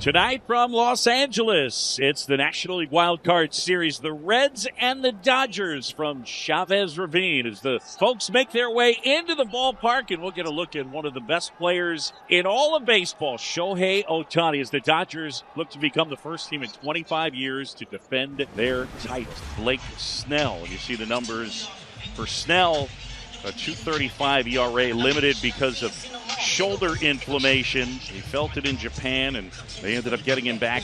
Tonight from Los Angeles, it's the National League Wild Card Series. The Reds and the Dodgers from Chavez Ravine as the folks make their way into the ballpark, and we'll get a look at one of the best players in all of baseball, Shohei Ohtani, as the Dodgers look to become the first team in 25 years to defend their title. Blake Snell, you see the numbers for Snell, a 2.35 ERA, limited because of shoulder inflammation. He felt it in Japan, and they ended up getting him back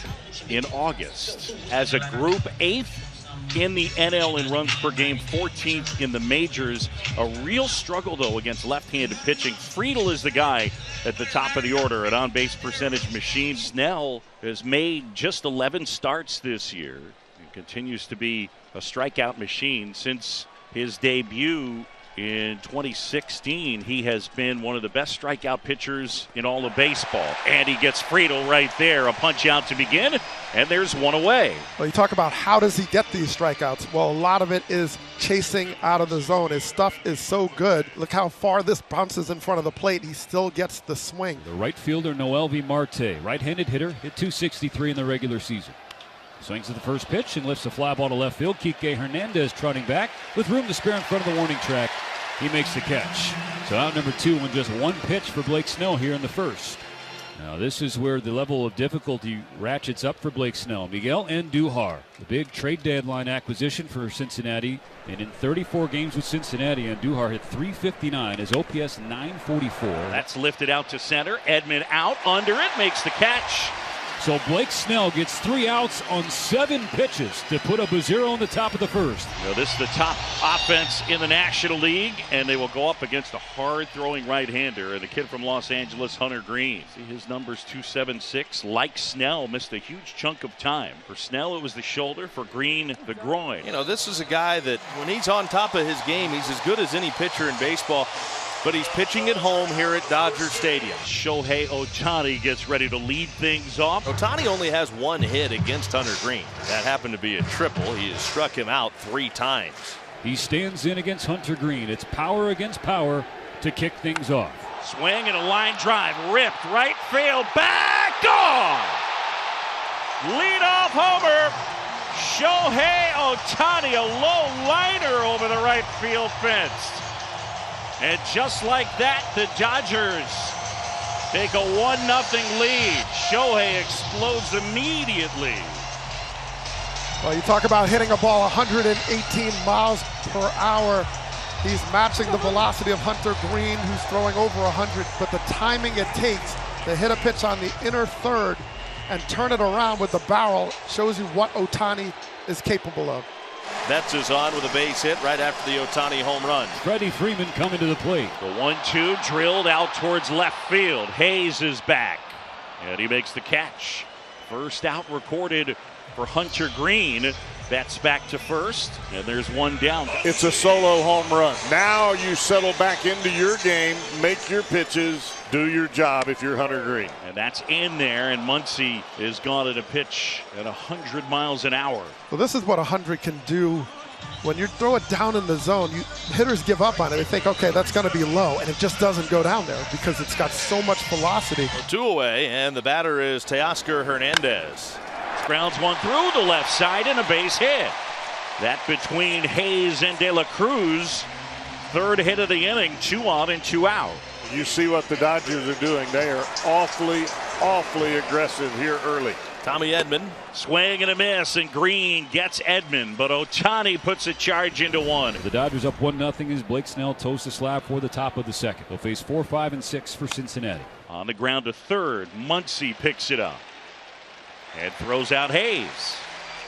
in August. As a group, 8th in the NL in runs per game, 14th in the majors. A real struggle, though, against left-handed pitching. Friedl is the guy at the top of the order, an on-base percentage machine. Snell has made just 11 starts this year and continues to be a strikeout machine. Since his debut in 2016, he has been one of the best strikeout pitchers in all of baseball. And he gets Friedl right there. A punch out to begin, and there's one away. Well, you talk about how does he get these strikeouts? Well, a lot of it is chasing out of the zone. His stuff is so good. Look how far this bounces in front of the plate. He still gets the swing. The right fielder, Noelvi Marte, right-handed hitter, hit .263 in the regular season. Swings at the first pitch and lifts a fly ball to left field. Kike Hernandez trotting back with room to spare in front of the warning track. He makes the catch. So out number 2 on just one pitch for Blake Snell here in the first. Now this is where the level of difficulty ratchets up for Blake Snell. Miguel Andujar, the big trade deadline acquisition for Cincinnati. And in 34 games with Cincinnati, Andujar hit .359 as OPS .944. That's lifted out to center. Edman out under it, makes the catch. So Blake Snell gets 3 outs on 7 pitches to put up a 0 in the top of the first. Now, this is the top offense in the National League, and they will go up against a hard-throwing right-hander, and the kid from Los Angeles, Hunter Green. See his numbers, 2.76. Like Snell, missed a huge chunk of time. For Snell, it was the shoulder. For Green, the groin. You know, this is a guy that when he's on top of his game, he's as good as any pitcher in baseball. But he's pitching at home here at Dodger Stadium. Shohei Ohtani gets ready to lead things off. Ohtani only has 1 hit against Hunter Green. That happened to be a triple. He has struck him out 3 times. He stands in against Hunter Green. It's power against power to kick things off. Swing and a line drive. Ripped right field. Back gone. Leadoff homer. Shohei Ohtani, a low liner over the right field fence. And just like that, the Dodgers take a 1-0 lead. Shohei explodes immediately. Well, you talk about hitting a ball 118 miles per hour. He's matching the velocity of Hunter Green, who's throwing over 100. But the timing it takes to hit a pitch on the inner third and turn it around with the barrel shows you what Ohtani is capable of. Betts is on with a base hit right after the Ohtani home run. Freddie Freeman coming to the plate. The 1-2 drilled out towards left field. Hayes is back, and he makes the catch. First out recorded for Hunter Green. Betts back to first, and there's one down. It's a solo home run. Now you settle back into your game, make your pitches, do your job if you're Hunter Green. And that's in there, and Muncy is gone at a pitch at 100 miles an hour. Well, this is what 100 can do. When you throw it down in the zone, hitters give up on it. They think, okay, that's going to be low, and it just doesn't go down there because it's got so much velocity. 2 away, and the batter is Teoscar Hernandez. Grounds one through the left side and a base hit. That between Hayes and De La Cruz. 3rd hit of the inning, 2 on and 2 out. You see what the Dodgers are doing. They are awfully aggressive here early. Tommy Edman. Swing and a miss, and Green gets Edman, but Ohtani puts a charge into 1. The Dodgers up 1-0 as Blake Snell toes the slab for the top of the second. They'll face 4, 5, and 6 for Cincinnati. On the ground to third, Muncy picks it up and throws out Hayes.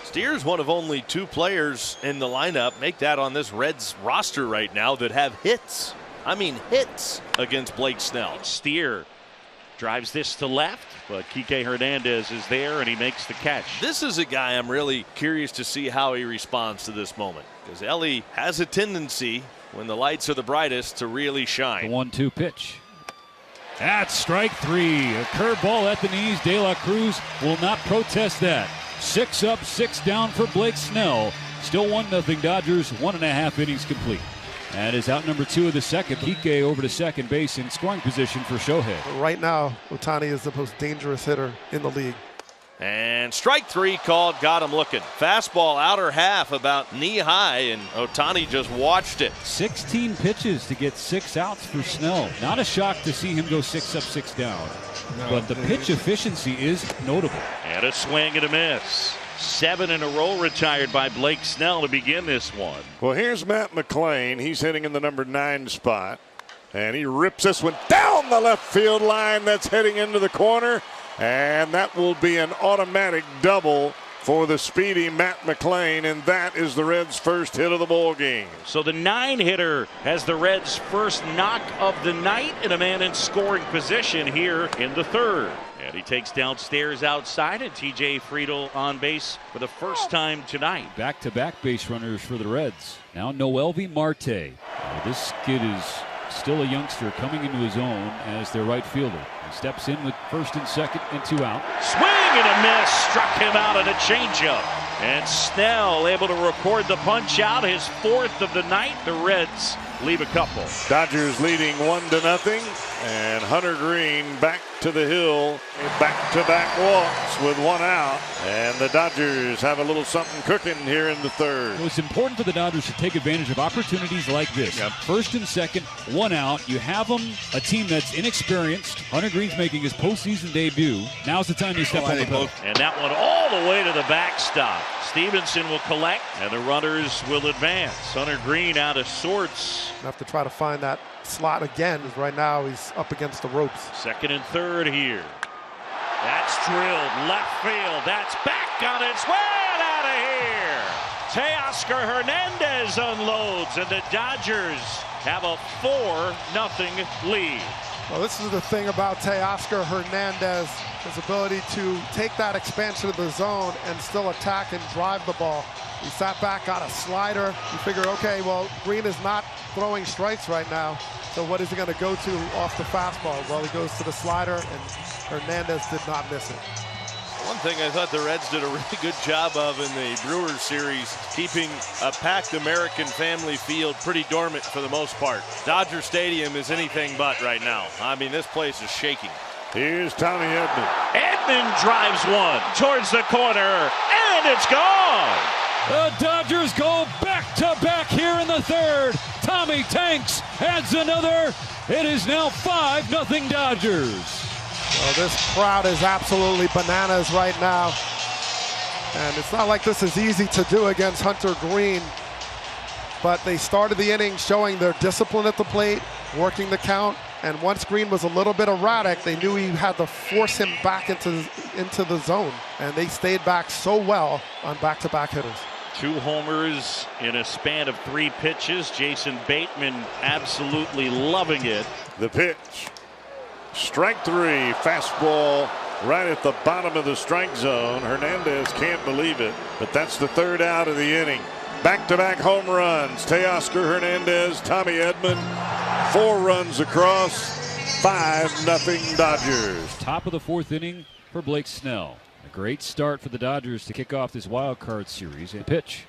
Steer's one of only 2 players in the lineup, make that on this Reds roster right now, that have hits. I mean hits against Blake Snell. Steer drives this to left, but Kike Hernandez is there, and he makes the catch. This is a guy I'm really curious to see how he responds to this moment, because Elly has a tendency, when the lights are the brightest, to really shine. The 1-2 pitch. That's strike 3. A curveball at the knees. De La Cruz will not protest that. 6 up, 6 down for Blake Snell. Still 1-0 Dodgers, 1.5 innings complete. That is out number 2 of the second. Kike over to second base in scoring position for Shohei. Right now, Ohtani is the most dangerous hitter in the league. And strike 3 called, got him looking. Fastball outer half about knee high, and Ohtani just watched it. 16 pitches to get 6 outs for Snell. Not a shock to see him go 6 up, 6 down. But the pitch efficiency is notable. And a swing and a miss. 7 in a row retired by Blake Snell to begin this one. Well, here's Matt McLain. He's hitting in the number 9 spot. And he rips this one down the left field line. That's heading into the corner. And that will be an automatic double for the speedy Matt McLain, and that is the Reds' first hit of the ball game. So the 9-hitter has the Reds' first knock of the night, and a man in scoring position here in the 3rd. And he takes downstairs outside, and TJ Friedl on base for the first time tonight. Back-to-back base runners for the Reds. Now Noelvi Marte. This kid is still a youngster coming into his own as their right fielder. He steps in with first and second and 2 out. Swing and a miss. Struck him out at a changeup. And Snell able to record the punch out, his 4th of the night. The Reds leave a couple. Dodgers leading 1-0, and Hunter Green back to the hill. Back-to-back walks with 1 out, and the Dodgers have a little something cooking here in the 3rd. Well, it's important for the Dodgers to take advantage of opportunities like this. Yep. First and second, 1 out. You have them, a team that's inexperienced. Hunter Green's making his postseason debut. Now's the time to step on the pedal. And that one all the way to the backstop. Stevenson will collect, and the runners will advance. Hunter Green out of sorts. Have to try to find that slot again, as right now he's up against the ropes. 2nd and 3rd here. That's drilled left field. That's back on its way and out of here. Teoscar Hernandez unloads, and the Dodgers have a 4-0 lead. Well, this is the thing about Teoscar Hernandez, his ability to take that expansion of the zone and still attack and drive the ball. He sat back, got a slider. You figure, okay, well, Green is not throwing strikes right now, so what is he going to go to off the fastball? Well, he goes to the slider, and Hernandez did not miss it. One thing I thought the Reds did a really good job of in the Brewers series, keeping a packed American family field pretty dormant for the most part. Dodger Stadium is anything but right now. I mean, this place is shaking. Here's Tommy Edman. Edman drives one towards the corner, and it's gone. The Dodgers go back-to-back here in the 3rd. Tommy Tanks adds another. It is now 5-0 Dodgers. Well, this crowd is absolutely bananas right now. And it's not like this is easy to do against Hunter Green. But they started the inning showing their discipline at the plate, working the count. And once Green was a little bit erratic, they knew he had to force him back into the zone. And they stayed back so well on back-to-back hitters. 2 homers in a span of 3 pitches. Jason Bateman absolutely loving it. The pitch. Strike 3, fastball right at the bottom of the strike zone. Hernandez can't believe it, but that's the 3rd out of the inning. Back-to-back home runs. Teoscar Hernandez, Tommy Edman, 4 runs across, 5-0 Dodgers. Top of the 4th inning for Blake Snell. A great start for the Dodgers to kick off this wild card series. A pitch.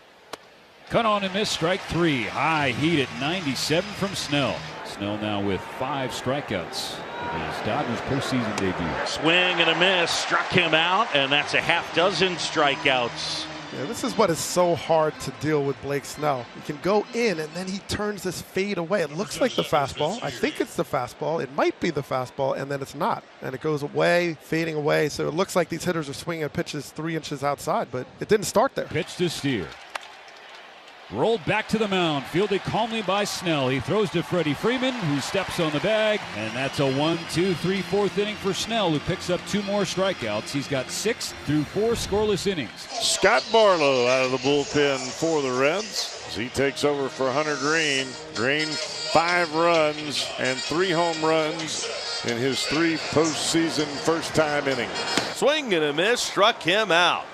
Cut on and miss, strike 3. High heat at 97 from Snell. Snell now with 5 strikeouts in his Dodgers postseason debut. Swing and a miss, struck him out, and that's a half dozen strikeouts. Yeah, this is what is so hard to deal with Blake Snell. He can go in, and then he turns this fade away. It looks like the fastball. I think it's the fastball. It might be the fastball, and then it's not. And it goes away, fading away. So it looks like these hitters are swinging at pitches 3 inches outside, but it didn't start there. Pitch to Steer. Rolled back to the mound, fielded calmly by Snell. He throws to Freddie Freeman, who steps on the bag, and that's a 1, 2, 3, 4th inning for Snell, who picks up 2 more strikeouts. He's got 6 through 4 scoreless innings. Scott Barlow out of the bullpen for the Reds as he takes over for Hunter Green. Green 5 runs and 3 home runs in his 3 postseason first-time innings. Swing and a miss, struck him out.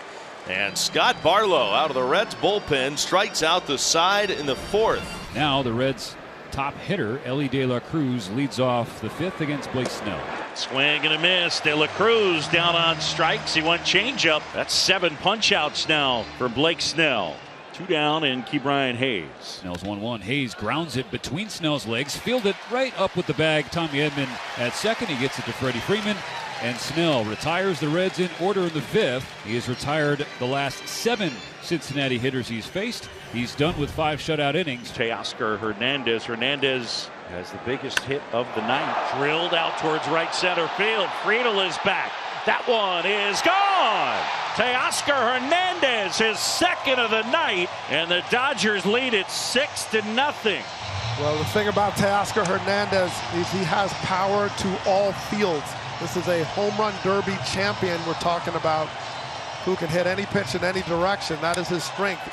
And Scott Barlow out of the Reds bullpen strikes out the side in the 4th. Now the Reds' top hitter, Elly De La Cruz, leads off the 5th against Blake Snell. Swing and a miss. De La Cruz down on strikes. He went changeup. That's 7 punch outs now for Blake Snell. 2 down and Ke'Bryan Hayes. Snell's 1-1. Hayes grounds it between Snell's legs, fielded right up with the bag. Tommy Edman at second. He gets it to Freddie Freeman. And Snell retires the Reds in order in the 5th. He has retired the last 7 Cincinnati hitters he's faced. He's done with 5 shutout innings. Teoscar Hernandez. Hernandez has the biggest hit of the night. Drilled out towards right center field. Friedel is back. That one is gone. Teoscar Hernandez, his 2nd of the night, and the Dodgers lead it 6-0. Well, the thing about Teoscar Hernandez is he has power to all fields. This is a home run derby champion we're talking about, who can hit any pitch in any direction. That is his strength.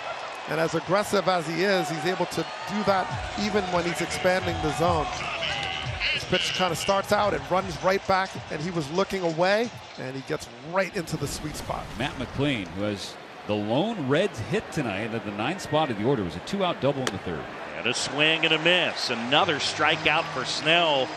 And as aggressive as he is, he's able to do that even when he's expanding the zone. This pitch kind of starts out and runs right back, and he was looking away, and he gets right into the sweet spot. Matt McLean, who has the lone Reds hit tonight at the 9th spot of the order, was a 2-out double in the 3rd. And a swing and a miss. Another strikeout for Snell.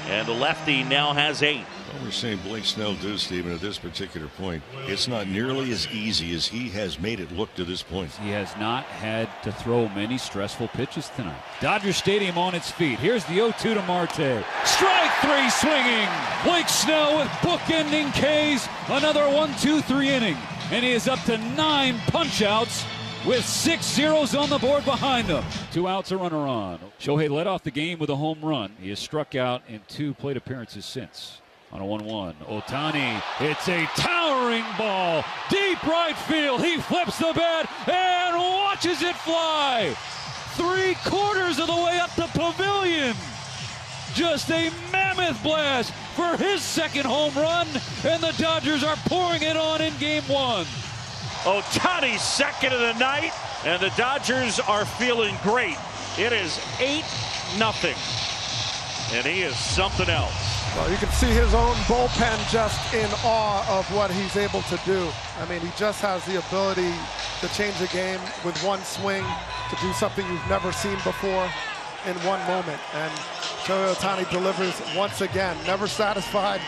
And the lefty now has 8. Well, we're saying Blake Snell do, Stephen, at this particular point. It's not nearly as easy as he has made it look to this point. He has not had to throw many stressful pitches tonight. Dodger Stadium on its feet. Here's the 0-2 to Marte. Strike 3 swinging. Blake Snell with bookending Ks. Another 1-2-3 inning. And he is up to 9 punch-outs with 6 zeros on the board behind them. 2 outs, a runner on. Shohei led off the game with a home run. He has struck out in 2 plate appearances since. On a 1-1, Ohtani, it's a towering ball, deep right field. He flips the bat and watches it fly 3/4 of the way up the pavilion. Just a mammoth blast for his 2nd home run, and the Dodgers are pouring it on in Game 1. Ohtani's 2nd of the night, and the Dodgers are feeling great. It is 8-0, and he is something else. Well, you can see his own bullpen just in awe of what he's able to do. I mean, he just has the ability to change the game with one swing, to do something you've never seen before in one moment. And Shohei Ohtani delivers once again. Never satisfied.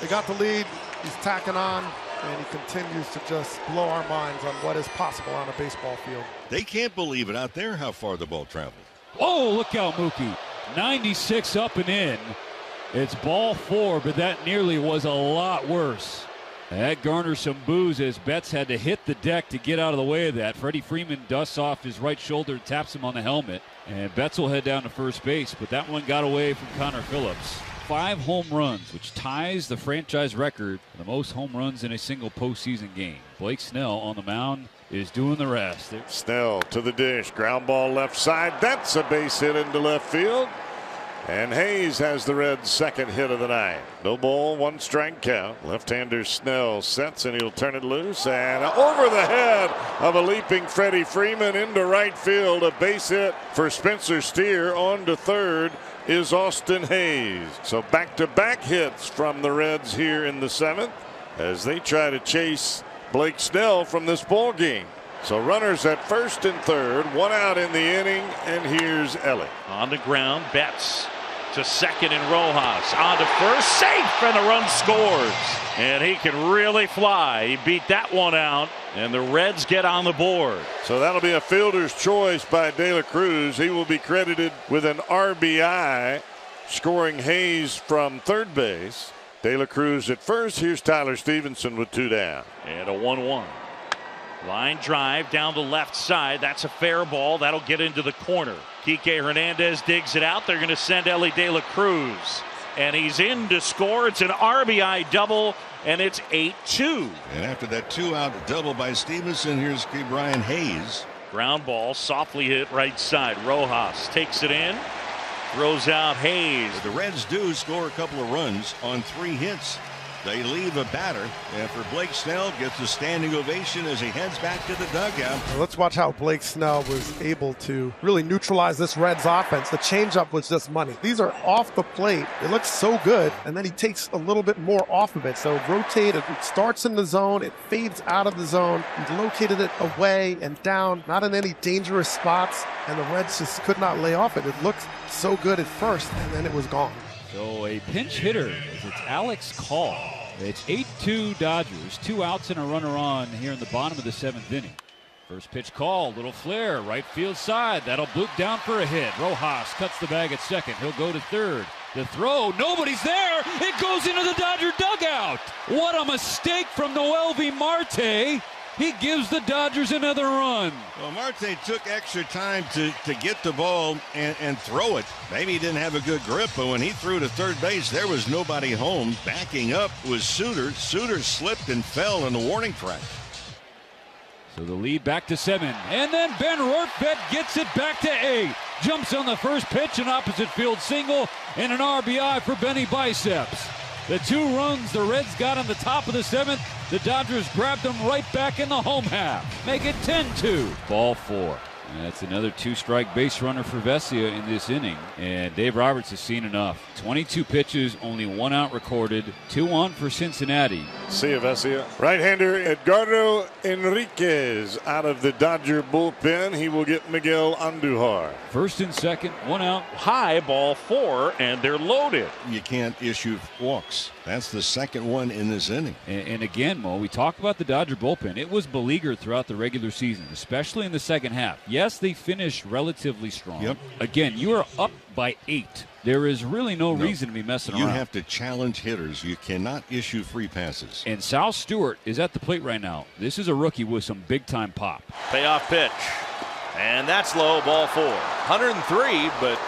They got the lead. He's tacking on, and he continues to just blow our minds on what is possible on a baseball field. They can't believe it out there how far the ball traveled. Oh, look out, Mookie. 96 up and in. It's ball 4, but that nearly was a lot worse. That garners some boos as Betts had to hit the deck to get out of the way of that. Freddie Freeman dusts off his right shoulder, taps him on the helmet, and Betts will head down to first base, but that one got away from Connor Phillips. 5 home runs, which ties the franchise record for the most home runs in a single postseason game. Blake Snell on the mound is doing the rest. Snell to the dish, ground ball left side. That's a base hit into left field. And Hayes has the Reds' 2nd hit of the night. No ball, 1 strike count. Left-hander Snell sets, and he'll turn it loose. And over the head of a leaping Freddie Freeman into right field. A base hit for Spencer Steer. On to 3rd is Austin Hayes. So back-to-back hits from the Reds here in the 7th as they try to chase Blake Snell from this ball game. So runners at 1st and 3rd, 1 out in the inning, and here's Ellie. On the ground, Betts to 2nd and Rojas. On to 1st, safe, and the run scores. And he can really fly. He beat that one out, and the Reds get on the board. So that'll be a fielder's choice by De La Cruz. He will be credited with an RBI, scoring Hayes from 3rd base. De La Cruz at 1st. Here's Tyler Stevenson with 2 down. And a 1-1. Line drive down the left side. That's a fair ball. That'll get into the corner. Kike Hernandez digs it out. They're going to send Ellie De La Cruz. And he's in to score. It's an RBI double, and it's 8-2. And after that 2-out double by Stevenson, here's Ke'Bryan Hayes. Ground ball, softly hit right side. Rojas takes it in. Throws out Hayes. The Reds do score a couple of runs on 3 hits. They leave a batter, and for Blake Snell gets a standing ovation as he heads back to the dugout. Well, let's watch how Blake Snell was able to really neutralize this Reds offense. The changeup was just money. These are off the plate. It looks so good, and then he takes a little bit more off of it. So rotate, it starts in the zone, it fades out of the zone. He located it away and down, not in any dangerous spots, and the Reds just could not lay off it. It looked so good at first, and then it was gone. So a pinch hitter, it's Alex Call. It's 8-2 Dodgers, 2 outs and a runner on here in the bottom of the 7th inning. First pitch called, little flare, right field side. That'll bloop down for a hit. Rojas cuts the bag at second. He'll go to third. The throw, nobody's there. It goes into the Dodger dugout. What a mistake from Noelvi Marte. He gives the Dodgers another run. Well, Marte took extra time to get the ball and throw it. Maybe he didn't have a good grip, but when he threw to third base, there was nobody home. Backing up was Suter. Suter slipped and fell in the warning track. So the lead back to 7. And then Ben Rortvedt gets it back to 8. Jumps on the first pitch, an opposite field single, and an RBI for Benny Biceps. The 2 runs the Reds got in the top of the 7th. The Dodgers grabbed them right back in the home half. Make it 10-2. Ball 4. And that's another 2-strike base runner for Vesia in this inning. And Dave Roberts has seen enough. 22 pitches, only 1 out recorded. 2-1 for Cincinnati. See you, Vesia. Right-hander Edgardo Enriquez out of the Dodger bullpen. He will get Miguel Andujar. First and second, 1 out. High, ball 4, and they're loaded. You can't issue walks. That's the second one in this inning. And again, Mo, we talked about the Dodger bullpen. It was beleaguered throughout the regular season, especially in the second half. Yes, they finished relatively strong. Yep. Again, you are up by 8. There is really no reason to be messing around. You have to challenge hitters. You cannot issue free passes. And Sal Stewart is at the plate right now. This is a rookie with some big-time pop. Payoff pitch. And that's low, ball 4. 103, but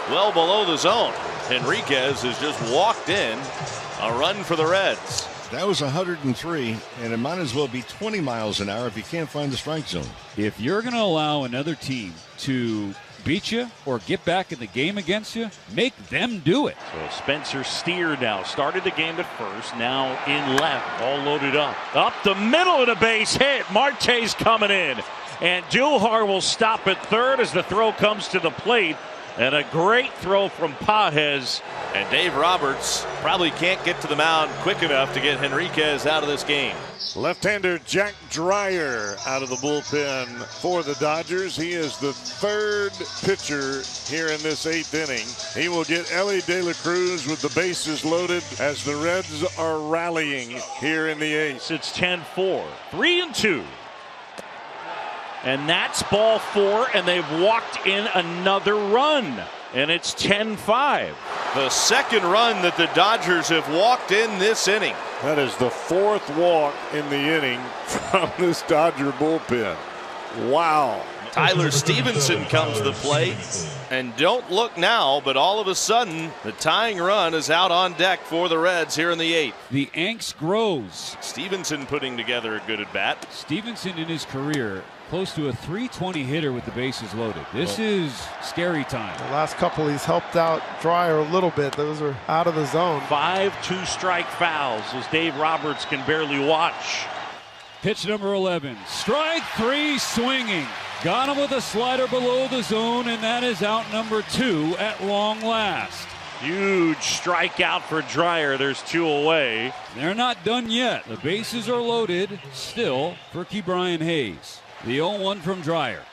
well below the zone. Enriquez has just walked in. A run for the Reds. That was 103, and it might as well be 20 miles an hour if you can't find the strike zone. If you're going to allow another team to beat you or get back in the game against you, make them do it. So Spencer Steer now started the game at first, now in left, all loaded up. Up the middle of the base hit. Marte's coming in. And Duhar will stop at third as the throw comes to the plate. And a great throw from Pages. And Dave Roberts probably can't get to the mound quick enough to get Enriquez out of this game. Left-hander Jack Dreyer out of the bullpen for the Dodgers. He is the 3rd pitcher here in this 8th inning. He will get Ellie De La Cruz with the bases loaded as the Reds are rallying here in the 8th. It's 10-4, 3-2. And that's ball 4, and they've walked in another run. And it's 10-5. The second run that the Dodgers have walked in this inning. That is the 4th walk in the inning from this Dodger bullpen. Wow. Tyler Stevenson comes to the plate. And don't look now, but all of a sudden, the tying run is out on deck for the Reds here in the 8th. The angst grows. Stevenson putting together a good at-bat. Stevenson in his career, close to a .320 hitter with the bases loaded. This is scary time. The last couple, he's helped out Dreyer a little bit. Those are out of the zone. 5 2-strike fouls as Dave Roberts can barely watch. Pitch number 11. Strike 3 swinging. Got him with a slider below the zone, and that is out number 2 at long last. Huge strikeout for Dreyer. There's 2 away. They're not done yet. The bases are loaded still for Ke'Bryan Hayes. The 0-1 from Dreyer.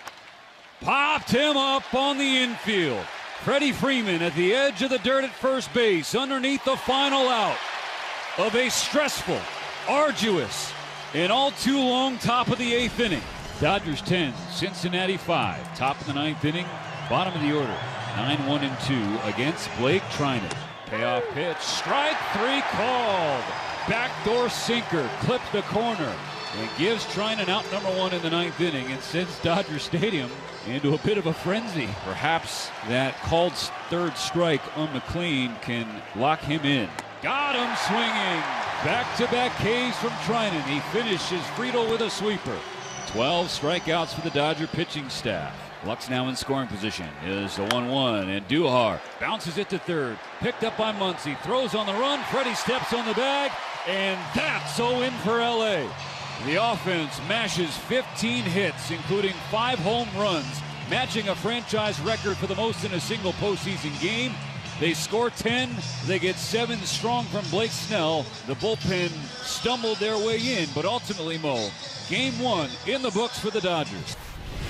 Popped him up on the infield. Freddie Freeman at the edge of the dirt at first base underneath the final out of a stressful, arduous, and all too long top of the 8th inning. Dodgers 10, Cincinnati 5. Top of the 9th inning, bottom of the order. 9-1-2 against Blake Treinen. Payoff pitch, strike 3 called. Backdoor sinker, clipped the corner. And gives Treinen out number 1 in the 9th inning and sends Dodger Stadium into a bit of a frenzy. Perhaps that called 3rd strike on McLean can lock him in. Got him swinging. Back-to-back Ks from Treinen. He finishes Friedel with a sweeper. 12 strikeouts for the Dodger pitching staff. Lux now in scoring position. Is the 1-1, and Duhar bounces it to third. Picked up by Muncy. Throws on the run. Freddie steps on the bag, and that's so in for LA. The offense mashes 15 hits, including 5 home runs, matching a franchise record for the most in a single postseason game. They score 10. They get 7 strong from Blake Snell. The bullpen stumbled their way in, but ultimately, Mo, Game 1 in the books for the Dodgers.